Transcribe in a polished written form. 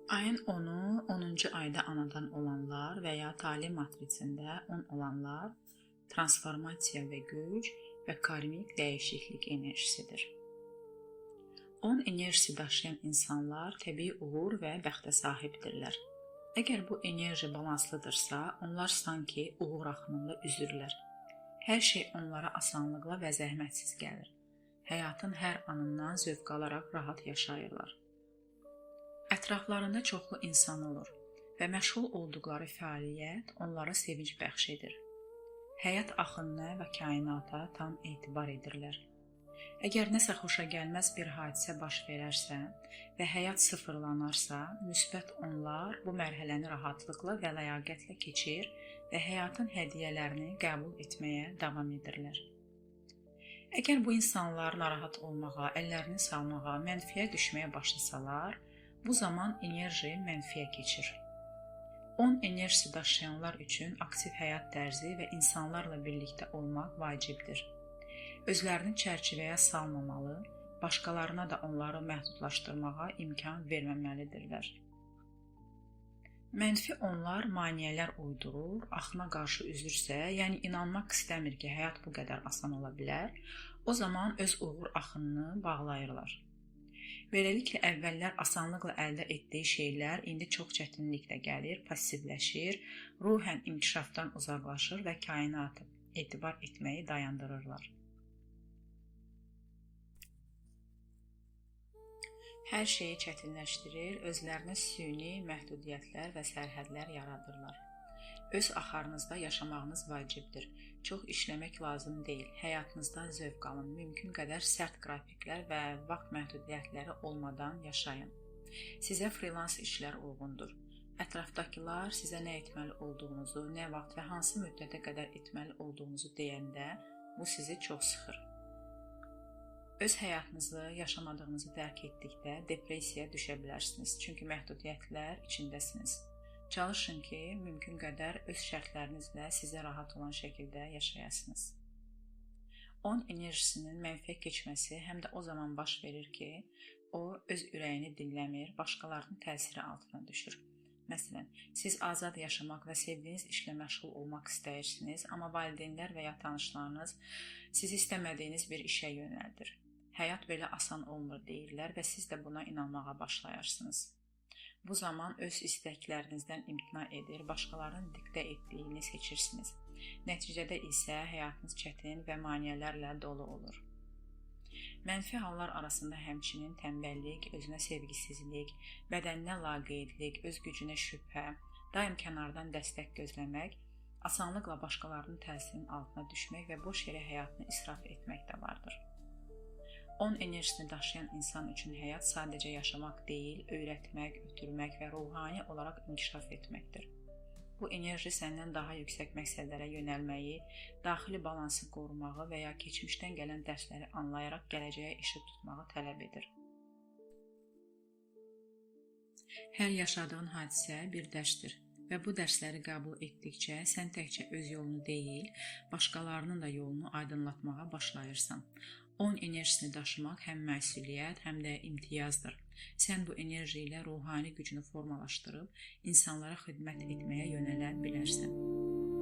Ayın 10-u 10-cu ayda anadan olanlar və ya tale matrisində 10 olanlar transformasiya və güc və karmik dəyişiklik enerjisidir. 10 enerjisi daşıyan insanlar təbii uğur və bəxtə sahibdirlər. Əgər bu enerji balanslıdırsa, onlar sanki uğur axınında üzürlər. Hər şey onlara asanlıqla və zəhmətsiz gəlir. Həyatın hər anından zövq alaraq rahat yaşayırlar. Ətraflarında çoxlu insan olur və məşğul olduqları fəaliyyət onlara sevinc bəxş edir. Həyat axınına və kainata tam etibar edirlər. Əgər nəsə xoşagəlməz bir hadisə baş verərsə və həyat sıfırlanarsa, müsbət onlar bu mərhələni rahatlıqla və ləyaqətlə keçir və həyatın hədiyyələrini qəbul etməyə davam edirlər. Əgər bu insanlar narahat olmağa, əllərini salmağa, mənfiyə düşməyə başlasalar, bu zaman enerji mənfiyə keçir. 10 enerjisi daşıyanlar üçün aktiv həyat tərzi və insanlarla birlikdə olmaq vacibdir. Özlərini çərçivəyə salmamalı, başqalarına da onları məhdudlaşdırmağa imkan verməməlidirlər. Mənfi onlar maneələr uydurur, axına qarşı üzürsə, yəni inanmaq istəmir ki, həyat bu qədər asan ola bilər, o zaman öz uğur axınını bağlayırlar. Beləliklə, əvvəllər asanlıqla əldə etdiyi şeylər indi çox çətinliklə gəlir, passivləşir, ruhən inkişafdan uzaqlaşır və kainatı etibar etməyi dayandırırlar. Hər şeyi çətinləşdirir, özlərinə süni məhdudiyyətlər və sərhədlər yaradırlar. Öz axarınızda yaşamağınız vacibdir. Çox işləmək lazım deyil. Həyatınızda zövq alın. Mümkün qədər sərt qrafiklər və vaxt məhdudiyyətləri olmadan yaşayın. Sizə freelans işlər uyğundur. Ətrafdakılar sizə nə etməli olduğunuzu, nə vaxt və hansı müddətə qədər etməli olduğunuzu deyəndə bu sizi çox sıxır. Öz həyatınızı yaşamadığınızı dərk etdikdə depressiyaya düşə bilərsiniz, çünki məhdudiyyətlər içindəsiniz. Çalışın ki, mümkün qədər öz şərtlərinizlə sizə rahat olan şəkildə yaşayasınız. 10 enerjisinin mənfiyə keçməsi həm də o zaman baş verir ki, o öz ürəyini dinləmir, başqalarının təsiri altına düşür. Məsələn, siz azad yaşamaq və sevdiyiniz işlə məşğul olmaq istəyirsiniz, amma valideynlər və ya tanışlarınız sizi istəmədiyiniz bir işə yönəldir. Həyat belə asan olmur deyirlər və siz də buna inanmağa başlayarsınız. Bu zaman öz istəklərinizdən imtina edir, başqalarının diktə etdiyini seçirsiniz. Nəticədə isə həyatınız çətin və maneələrlə dolu olur. Mənfi hallar arasında həmçinin tənbəllik, özünə sevgisizlik, bədəninə laqeydlik, öz gücünə şübhə, daim kənardan dəstək gözləmək, asanlıqla başqalarının təsirinin altına düşmək və boş yerə həyatını israf etmək də vardır. 10 enerjisini daşıyan insan üçün həyat sadəcə yaşamaq deyil, öyrətmək, ötürmək və ruhani olaraq inkişaf etməkdir. Bu enerji səndən daha yüksək məqsədlərə yönəlməyi, daxili balansı qorumağı və ya keçmişdən gələn dərsləri anlayaraq gələcəyə işıq tutmağı tələb edir. Hər yaşadığın hadisə bir dərsdir və bu dərsləri qəbul etdikcə sən təkcə öz yolunu deyil, başqalarının da yolunu aydınlatmağa başlayırsan. 10 enerjisini daşımaq həm məsuliyyət, həm də imtiyazdır. Sən bu enerji ilə ruhani gücünü formalaşdırıb, insanlara xidmət etməyə yönələ bilərsən.